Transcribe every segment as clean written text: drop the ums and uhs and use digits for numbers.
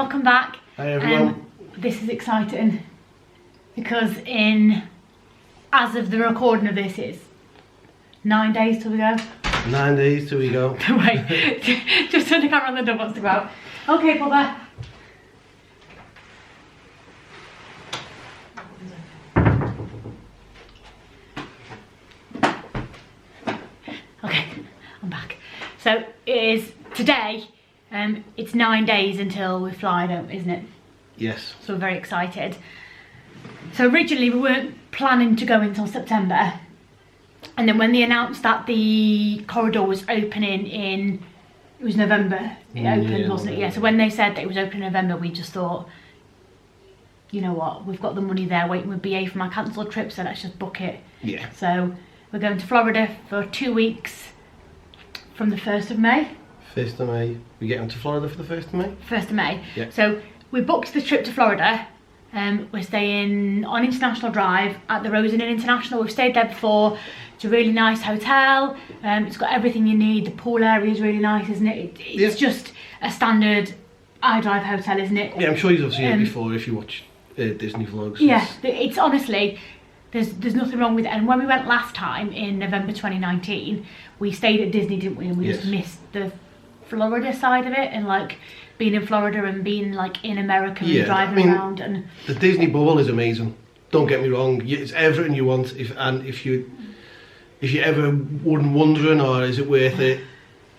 welcome back. Hi everyone. This is exciting because as of the recording of this, it's 9 days till we go. 9 days till we go. Wait, just turn the camera on, the dog wants to go out. Okay, Papa. Okay, I'm back. So it is today. It's 9 days until we fly, isn't it? Yes. So we're very excited. So originally we weren't planning to go until September, and then when they announced that the corridor was opening it was November, it opened, wasn't it? Yeah, so when they said that it was open in November, we just thought, you know what, we've got the money there waiting with BA for my cancelled trip, so let's just book it. Yeah. So we're going to Florida for 2 weeks from the 1st of May. 1st of May. We get into Florida for the 1st of May? 1st of May. Yeah. So we booked the trip to Florida. We're staying on International Drive at the Rosen Inn International. We've stayed there before. It's a really nice hotel. It's got everything you need. The pool area is really nice, isn't it? It's just a standard iDrive hotel, isn't it? Yeah, I'm sure you've seen it before if you watch Disney vlogs. Yeah, it's honestly, there's nothing wrong with it. And when we went last time in November 2019, we stayed at Disney, didn't we? And we just missed the Florida side of it, and like being in Florida and being like in America and driving around. And the Disney bubble is amazing. Don't get me wrong, it's everything you want. If you ever were wondering, or is it worth it,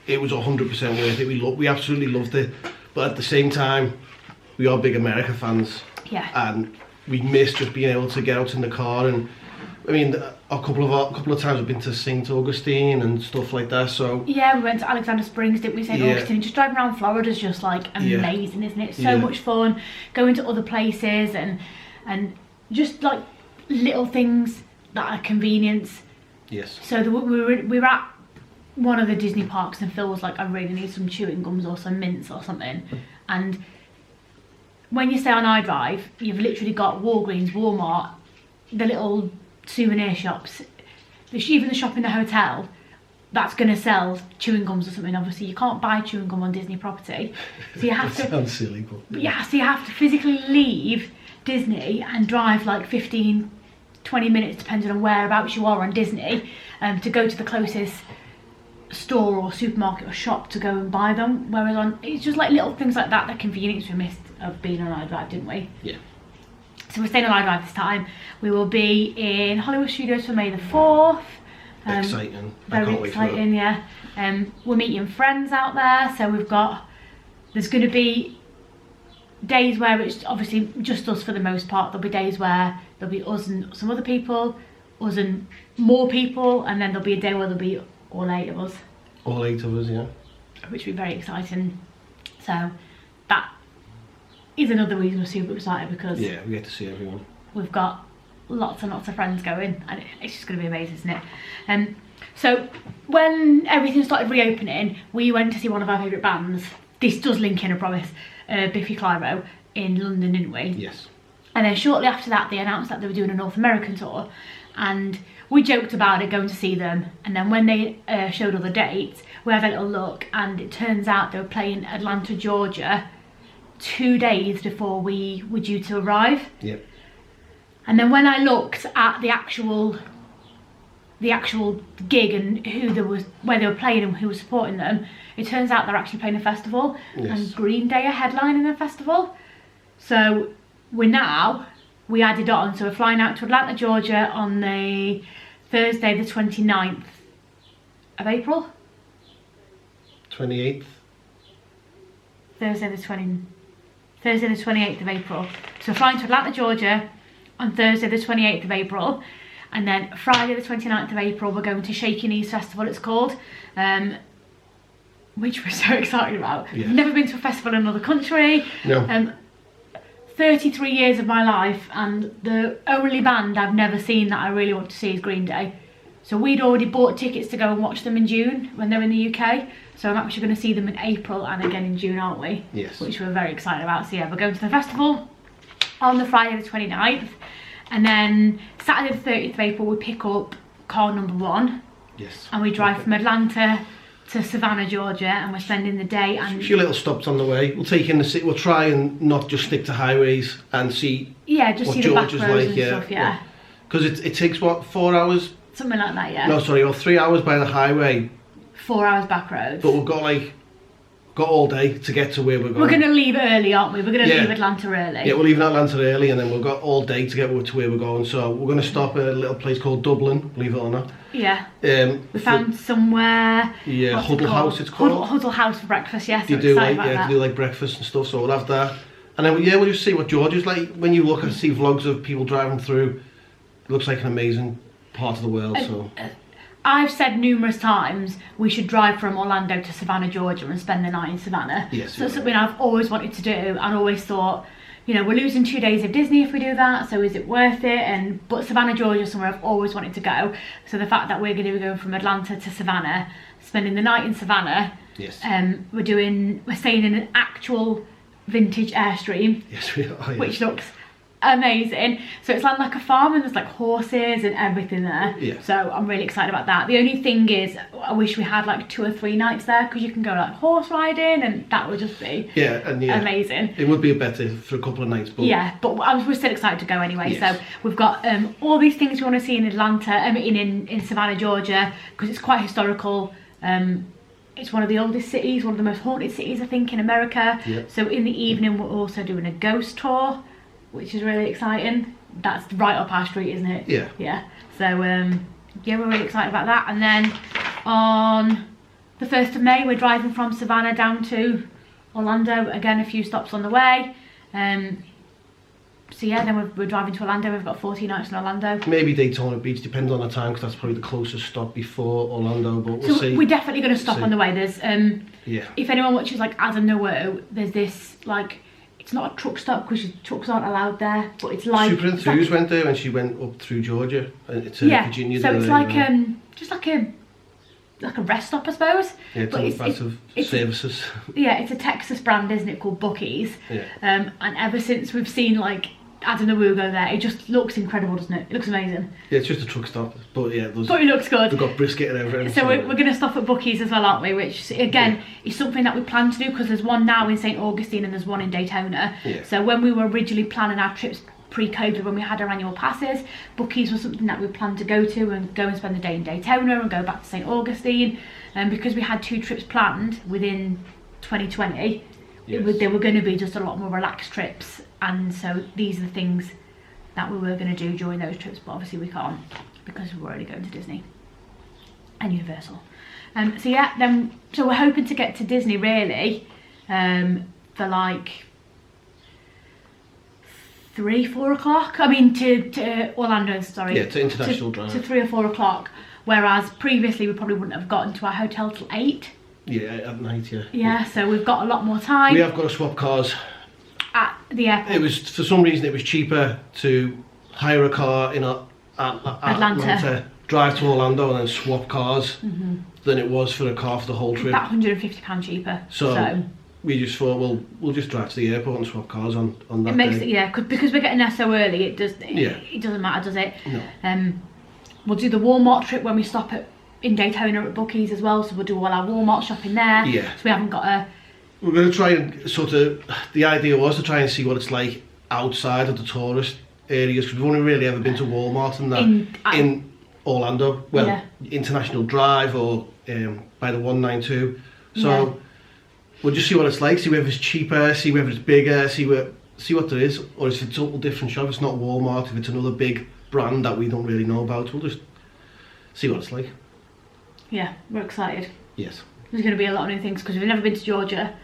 it was 100% worth it. We absolutely loved it, but at the same time, we are big America fans. Yeah. And we miss just being able to get out in the car. And I mean, a couple of times we've been to St. Augustine and stuff like that. So yeah, we went to Alexander Springs, didn't we? St. Augustine. Just driving around Florida is just like amazing, isn't it? So much fun. Going to other places and just like little things that are convenience. Yes. So we were at one of the Disney parks, and Phil was like, I really need some chewing gums or some mints or something. And when you stay on iDrive, you've literally got Walgreens, Walmart, the little souvenir shops, even the shop in the hotel that's going to sell chewing gums or something. Obviously you can't buy chewing gum on Disney property, so you have to sounds silly, but yeah, so you have to physically leave Disney and drive like 15-20 minutes depending on whereabouts you are on Disney, to go to the closest store or supermarket or shop to go and buy them. Whereas it's just like little things like that, the convenience we missed of being on iDrive, didn't we? Yeah. So we're staying on iDrive this time. We will be in Hollywood Studios for May the 4th. Exciting. Very exciting, yeah. We're meeting friends out there, so there's going to be days where it's obviously just us for the most part. There'll be days where there'll be us and some other people, us and more people, and then there'll be a day where there'll be all 8 of us. All 8 of us, yeah. Which will be very exciting. So that is another reason we're super excited, because yeah, we get to see everyone. We've got lots and lots of friends going, and it's just going to be amazing, isn't it? So when everything started reopening, we went to see one of our favourite bands. This does link in, I promise. Biffy Clyro in London, didn't we? Yes. And then shortly after that, they announced that they were doing a North American tour, and we joked about it, going to see them. And then when they showed all the dates, we had a little look, and it turns out they were playing Atlanta, Georgia, 2 days before we were due to arrive. Yep. And then when I looked at the actual gig and where they were playing and who was supporting them, it turns out they're actually playing a festival. Yes. And Green Day are headlining the festival. So we added on, so we're flying out to Atlanta, Georgia on the Thursday the 29th of April. 28th. Thursday the 28th of April. So we're flying to Atlanta, Georgia on Thursday the 28th of April, and then Friday the 29th of April we're going to Shaky Knees Festival, it's called, which we're so excited about. Yeah. I've never been to a festival in another country. No. 33 years of my life, and the only band I've never seen that I really want to see is Green Day. So we'd already bought tickets to go and watch them in June when they're in the UK. So I'm actually going to see them in April and again in June, aren't we? Yes. Which we're very excited about. So yeah, we're going to the festival on the Friday the 29th. And then Saturday the 30th of April we pick up car number 1. Yes. And we drive from Atlanta to Savannah, Georgia, and we're spending the day. And a few little stops on the way. We'll take in the city. We'll try and not just stick to highways and see. Yeah, just what see the back Georgia's roads like, and stuff. Yeah. Because it takes what, 4 hours? Something like that. Yeah. No, sorry, or 3 hours by the highway. 4 hours back roads. But we've got all day to get to where we're going. We're going to leave early, aren't we? We're going to leave Atlanta early. Yeah, we're leaving Atlanta early, and then we've got all day to get to where we're going. So we're going to stop at a little place called Dublin, believe it or not. Yeah. We found somewhere. Yeah, Huddle House it's called. Huddle House for breakfast, yes. You do like breakfast and stuff, so we'll have that. And then we'll just see what Georgia's like. When you look and see vlogs of people driving through, it looks like an amazing part of the world. So I've said numerous times we should drive from Orlando to Savannah, Georgia and spend the night in Savannah. Yes, so it's something I've always wanted to do and always thought, you know, we're losing 2 days of Disney if we do that, so is it worth it? But Savannah, Georgia is somewhere I've always wanted to go. So the fact that we're going to be going from Atlanta to Savannah, spending the night in Savannah, yes. We're staying in an actual vintage Airstream, yes, we are, yes. Which looks amazing. So it's like a farm and there's like horses and everything there. Yeah. So I'm really excited about that. The only thing is I wish we had like 2 or 3 nights there because you can go like horse riding and that would just be amazing. It would be better for a couple of nights. But yeah, but we're still excited to go anyway. Yes. So we've got all these things we want to see in Atlanta, in Savannah, Georgia, because it's quite historical. It's one of the oldest cities, one of the most haunted cities I think in America. Yep. So in the evening we're also doing a ghost tour, which is really exciting. That's right up our street, isn't it? Yeah. Yeah. So yeah, we're really excited about that. And then on the 1st of May we're driving from Savannah down to Orlando. Again, a few stops on the way. So yeah, then we're driving to Orlando. We've got 14 nights in Orlando. Maybe Daytona Beach, depends on the time, because that's probably the closest stop before Orlando. But we'll see. We're definitely going to stop on the way. There's yeah. If anyone watches like As a Know, there's this like, it's not a truck stop because trucks aren't allowed there, but it's like Super Enthused went there when she went up through Georgia to Virginia. So it's like just like a rest stop, I suppose. Yeah, it's services. Yeah, it's a Texas brand, isn't it, called Buc-ee's. Yeah. And ever since we've seen like I don't know, go there, it just looks incredible, doesn't it? It looks amazing. Yeah, it's just a truck stop, but yeah, but it looks good. They've got brisket and everything. So we're going to stop at Buc-ee's as well, aren't we? Which again is something that we plan to do because there's one now in St Augustine and there's one in Daytona. Yeah. So when we were originally planning our trips pre-COVID, when we had our annual passes, Buc-ee's was something that we planned to go to and go and spend the day in Daytona and go back to St Augustine. And because we had 2 trips planned within 2020, they were going to be just a lot more relaxed trips. And so these are the things that we were going to do during those trips, but obviously we can't because we're already going to Disney and Universal. So yeah, so we're hoping to get to Disney really for like 3-4 o'clock. I mean to Orlando, sorry. Yeah, to International Drive. To 3 or 4 o'clock, whereas previously we probably wouldn't have gotten to our hotel till 8. Yeah, at night, yeah. Yeah, so we've got a lot more time. We have got to swap cars. At the airport. It was, for some reason, it was cheaper to hire a car in Atlanta, drive to Orlando and then swap cars than it was for a car for the whole trip. About £150 cheaper. So we just thought, we'll just drive to the airport and swap cars on that It makes day. it, yeah, because we're getting there so early, it doesn't matter, does it? No. We'll do the Walmart trip when we stop in Daytona at Buc-ee's as well, so we'll do all our Walmart shopping there. Yeah. So we haven't got a... We're going to try and the idea was to try and see what it's like outside of the tourist areas, because we've only really ever been to Walmart and that in Orlando, International Drive or by the 192. So we'll just see what it's like, see whether it's cheaper, see whether it's bigger, see what there is, or if it's a total different shop, if it's not Walmart, if it's another big brand that we don't really know about, we'll just see what it's like. Yeah, we're excited. Yes. There's going to be a lot of new things because we've never been to Georgia.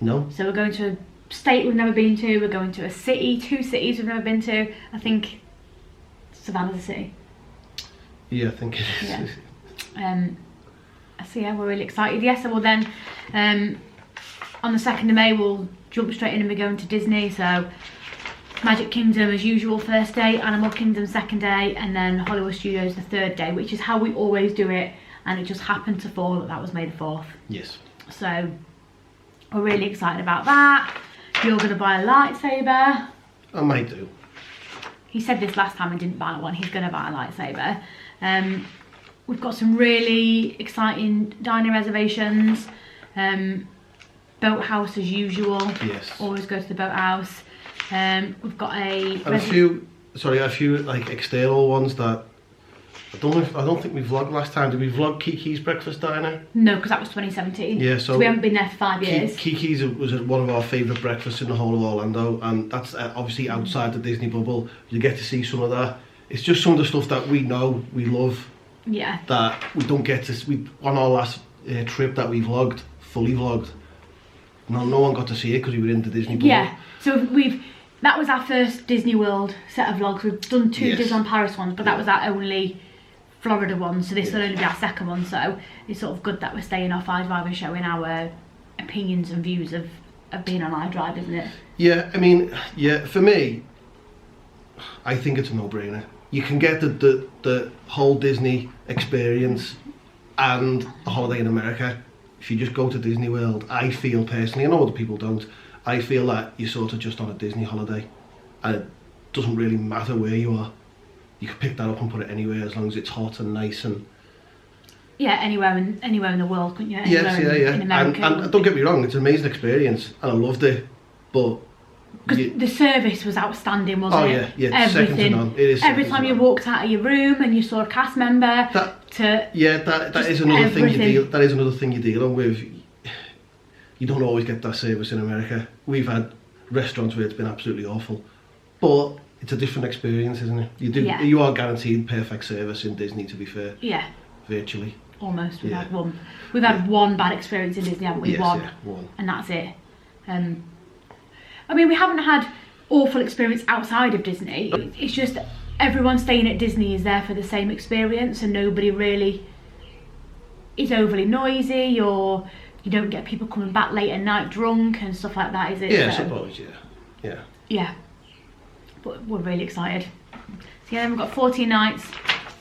No. So we're going to a state we've never been to, we're going to a city, 2 cities we've never been to. I think Savannah's a city. Yeah, I think it is. Yeah. So yeah, we're really excited. Yes, so we'll then, on the 2nd of May, we'll jump straight in and we're going to Disney. So Magic Kingdom as usual, first day, Animal Kingdom second day, and then Hollywood Studios the 3rd day, which is how we always do it. And it just happened to fall that was May the 4th. Yes. So we're really excited about that. You're going to buy a lightsaber. I might do. He said this last time and didn't buy one. He's going to buy a lightsaber. we've got some really exciting dining reservations. Boathouse as usual. Yes. Always go to the boathouse. We've got a few like external ones that I don't think we vlogged last time. Did we vlog Kiki's Breakfast Diner? No, because that was 2017. Yeah, so we haven't been there for 5 years. Kiki's was one of our favourite breakfasts in the whole of Orlando, and that's obviously outside the Disney bubble. You get to see some of that. It's just some of the stuff that we know, we love. Yeah. That we don't get to. On our last trip that we vlogged, fully vlogged, no one got to see it because we were in the Disney bubble. Yeah. So that was our first Disney World set of vlogs. We've done 2 Disneyland Paris ones, but that was our only Florida one, so this will only be our second one, so it's sort of good that we're staying off iDrive and showing our opinions and views of being on iDrive, isn't it? Yeah, I mean, yeah, for me, I think it's a no-brainer. You can get the whole Disney experience and a holiday in America if you just go to Disney World. I feel personally, I know other people don't, I feel that you're sort of just on a Disney holiday, and it doesn't really matter where you are. You can pick that up and put it anywhere as long as it's hot and nice and... Yeah, anywhere in the world, couldn't you? Yes, yeah. In America. And don't get me wrong, it's an amazing experience and I loved it, but... Because the service was outstanding, wasn't it? Oh yeah, everything. Second to none. It is every time you walked out of your room and you saw a cast member... That is another thing you deal... That is another thing you're dealing with. You don't always get that service in America. We've had restaurants where it's been absolutely awful, but... It's a different experience, isn't it? You are guaranteed perfect service in Disney, to be fair. Yeah. Virtually. Almost. We've had one. We've had one bad experience in Disney, haven't we? Yes, one. And that's it. I mean, we haven't had awful experience outside of Disney. It's just everyone staying at Disney is there for the same experience, and nobody really is overly noisy, or you don't get people coming back late at night drunk and stuff like that, is it? Yeah, I suppose, yeah. Yeah. But we're really excited. So yeah, we've got 14 nights.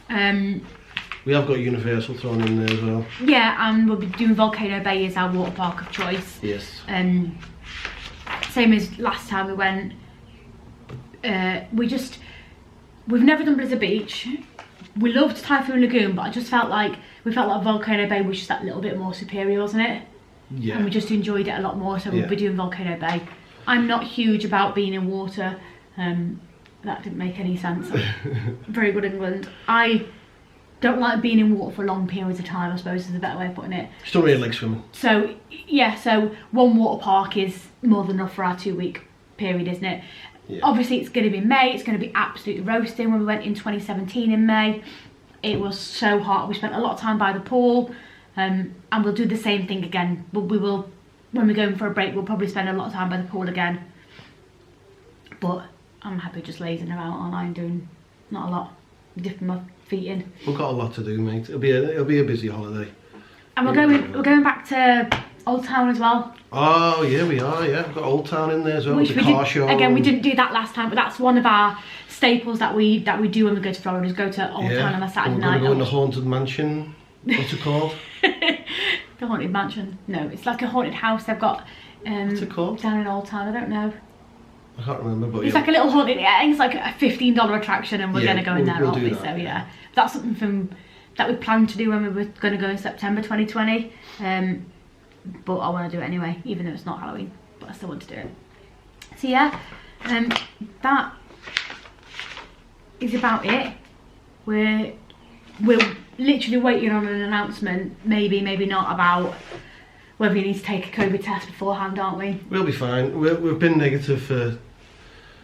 We have got Universal thrown in there as well. Yeah, and we'll be doing Volcano Bay as our water park of choice. Yes. Same as last time we went. We've never done Blizzard Beach. We loved Typhoon Lagoon, but I just felt like Volcano Bay was just that little bit more superior, wasn't it? Yeah. And we just enjoyed it a lot more, so we'll be doing Volcano Bay. I'm not huge about being in water. That didn't make any sense. Very good England. I don't like being in water for long periods of time, I suppose is a better way of putting it. Still really like swimming. So yeah, so one water park is more than enough for our 2-week period, isn't it? Yeah. Obviously it's going to be May, it's going to be absolutely roasting. When we went in 2017 in May, it was so hot. We spent a lot of time by the pool, and we'll do the same thing again. We will, when we're going for a break, we'll probably spend a lot of time by the pool again. But I'm happy just lazing around online, doing not a lot, dipping my feet in. We've got a lot to do, mate. It'll be a busy holiday. And we're going back to Old Town as well. Oh yeah, we are. Yeah, we've got Old Town in there as well. Which the car show. Again, we didn't do that last time, but that's one of our staples that we do when we go to Florida. Is go to Old Town on a Saturday night. We're going to go in the haunted mansion. What's it called? The haunted mansion. No, it's like a haunted house. They've got. What's it called? Down in Old Town. I don't know. I can't remember, but it's like a little haunted. I think it's like a $15 attraction, and we're going to go in there, aren't we? So yeah, that's something that we planned to do when we were going to go in September 2020. But I want to do it anyway, even though it's not Halloween. But I still want to do it. So yeah, that is about it. We're literally waiting on an announcement, maybe not, about whether you need to take a COVID test beforehand, aren't we? We'll be fine. We've been negative for...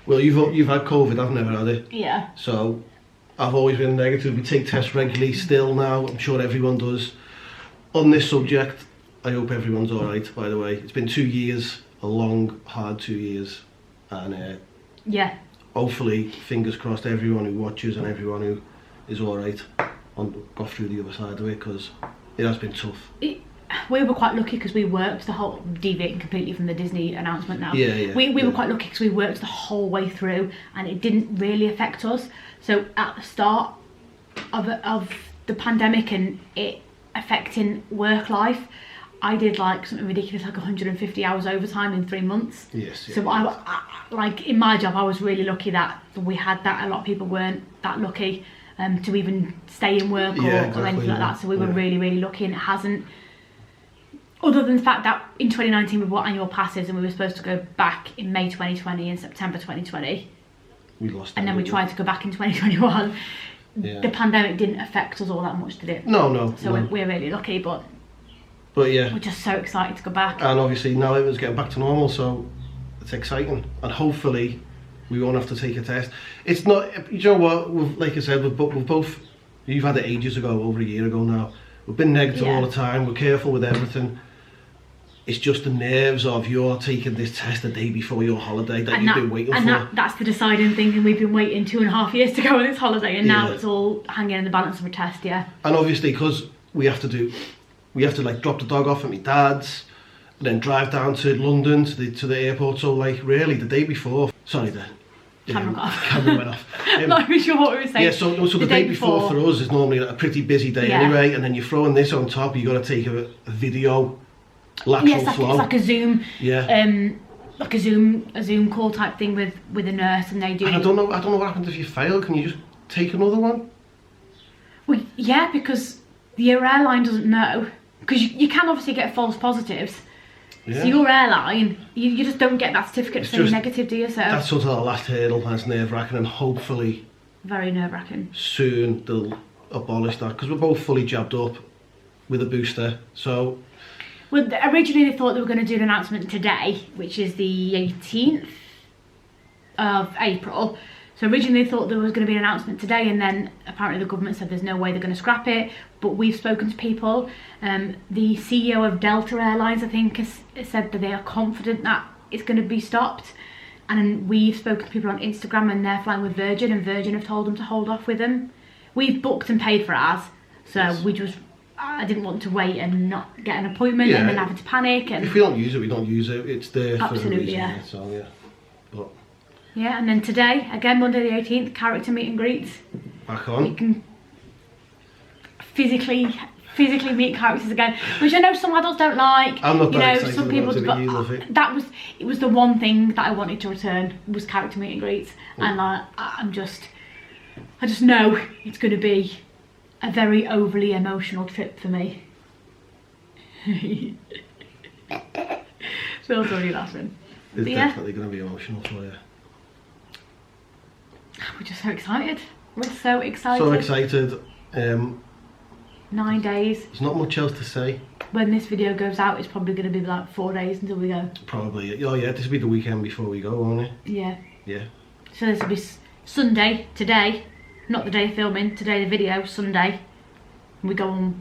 Well, you've had COVID, I've never had it. Yeah. So, I've always been negative. We take tests regularly still now. I'm sure everyone does. On this subject, I hope everyone's alright, by the way. It's been 2 years, a long, hard 2 years. And yeah. Hopefully, fingers crossed, everyone who watches and everyone who is alright got through the other side of it, because it has been tough. We were quite lucky because we worked the whole, deviating completely from the Disney announcement now. Yeah. We were quite lucky because we worked the whole way through and it didn't really affect us. So at the start of the pandemic and it affecting work life, I did like something ridiculous, like 150 hours overtime in 3 months. Yes. So I like in my job, I was really lucky that we had that. A lot of people weren't that lucky. to even stay in work or, Exactly, or anything like that. So we were yeah. really, really lucky, and it hasn't. Other than the fact that in 2019 we bought annual passes and we were supposed to go back in May 2020 and September 2020. We lost. And then we tried to go back in 2021. Yeah. The pandemic didn't affect us all that much, did it? No. So we're really lucky, but yeah, we're just so excited to go back. and obviously now everyone's getting back to normal, so it's exciting, and hopefully we won't have to take a test. It's not, you know what, like I said, we've both, you've had it ages ago, over a year ago now. We've been negative all the time, we're careful with everything. It's just the nerves of you're taking this test the day before your holiday that you've been waiting for. And that's the deciding thing, and we've been waiting 2.5 years to go on this holiday, and now it's all hanging in the balance of a test, yeah. And obviously, because we have to like drop the dog off at my dad's, and then drive down to London to the airport. So like really the day before, sorry, the camera went off. I'm not even sure what we were saying. Yeah, so the day before for us is normally a pretty busy day anyway, and then you're throwing this on top. You got to take a video. Lateral flow. It's like a Zoom, like a Zoom call type thing with a nurse, and they do. And I don't know what happens if you fail. Can you just take another one? Well, yeah, because your airline doesn't know, because you can obviously get false positives. Yeah. So your airline, you just don't get that certificate saying negative, do you? So that's sort of the last hurdle, and it's nerve-wracking, and hopefully very nerve-wracking. Soon they'll abolish that, because we're both fully jabbed up with a booster, so. Well, originally they thought they were going to do an announcement today, which is the 18th of April. So originally they thought there was going to be an announcement today, and then apparently the government said there's no way they're going to scrap it. But we've spoken to people. The CEO of Delta Airlines, I think, has said that they are confident that it's going to be stopped. And we've spoken to people on Instagram, and they're flying with Virgin, and Virgin have told them to hold off with them. We've booked and paid for ours, so I didn't want to wait and not get an appointment and then having to panic. And if we don't use it, we don't use it. It's there for a reason. Yeah. So yeah, but yeah, and then today, again, Monday the 18th, character meet and greets. Back on. We can physically meet characters again, which I know some adults don't like. I'm not that excited some people, about it, but it was the one thing that I wanted to return, was character meet and greets, and I just know it's going to be a very overly emotional trip for me. Phil's already laughing. It's definitely going to be emotional for you. We're just so excited. We're so excited. So excited. 9 days. There's not much else to say. When this video goes out, it's probably going to be like 4 days until we go. Probably. Oh yeah, this will be the weekend before we go, won't it? Yeah. Yeah. So this will be Sunday, today. Not the day of filming, today the video, Sunday. We go on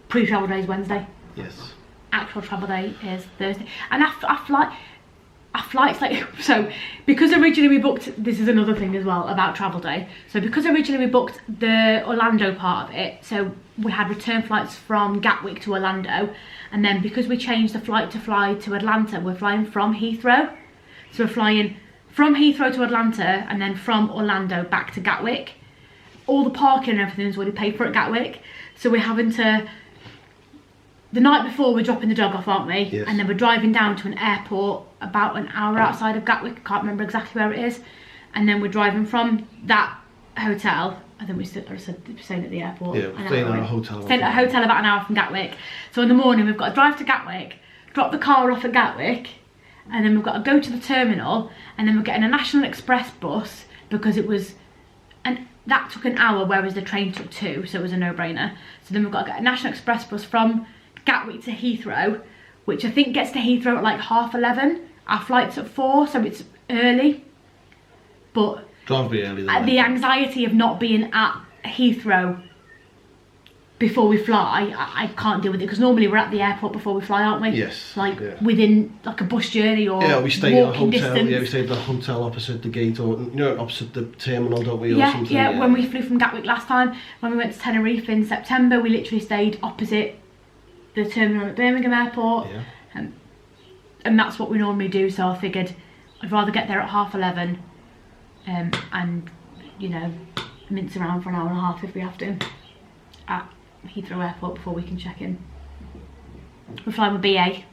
pre-travel day is Wednesday. Yes. Actual travel day is Thursday. And our flight's like, so because originally we booked, this is another thing as well about travel day. So because originally we booked the Orlando part of it, so we had return flights from Gatwick to Orlando. And then because we changed the flight to fly to Atlanta, we're flying from Heathrow. So we're flying from Heathrow to Atlanta and then from Orlando back to Gatwick. All the parking and everything is already paid for at Gatwick, so we're having to, the night before we're dropping the dog off, aren't we? Yes. And then we're driving down to an airport about an hour outside of Gatwick, I can't remember exactly where it is, and then we're driving from that hotel, I think we're staying at the airport. Yeah, we're staying at a hotel. Staying at a hotel about an hour from Gatwick. So in the morning we've got to drive to Gatwick, drop the car off at Gatwick, and then we've got to go to the terminal, and then we're getting a National Express bus, because it was that took an hour, whereas the train took 2, so it was a no-brainer. So then we've got to get a National Express bus from Gatwick to Heathrow, which I think gets to Heathrow at like 11:30. Our flight's at 4, so it's early. But the anxiety of not being at Heathrow before we fly, I can't deal with it, because normally we're at the airport before we fly, aren't we? Yes. Like within like a bus journey or we stay at a hotel. Distance. Yeah, we stayed at a hotel opposite the gate, or opposite the terminal, don't we? Or yeah, something. yeah. When we flew from Gatwick last time, when we went to Tenerife in September, we literally stayed opposite the terminal at Birmingham Airport. Yeah. And that's what we normally do. So I figured I'd rather get there at 11:30, and mince around for an hour and a half if we have to at Heathrow Airport before we can check in. We're flying with BA.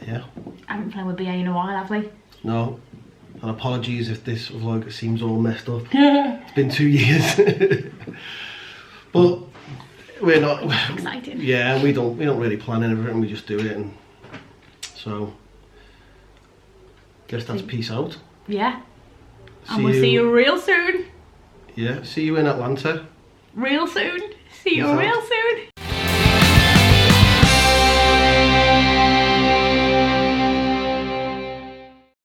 Yeah. I haven't flown with BA in a while, have we? No. And apologies if this vlog seems all messed up. It's been 2 years. But we're not Exciting. Yeah, we don't really plan anything, we just do it. And so guess that's peace out. Yeah. And we'll see you real soon. Yeah, see you in Atlanta. Real soon. See you Peace out. real soon.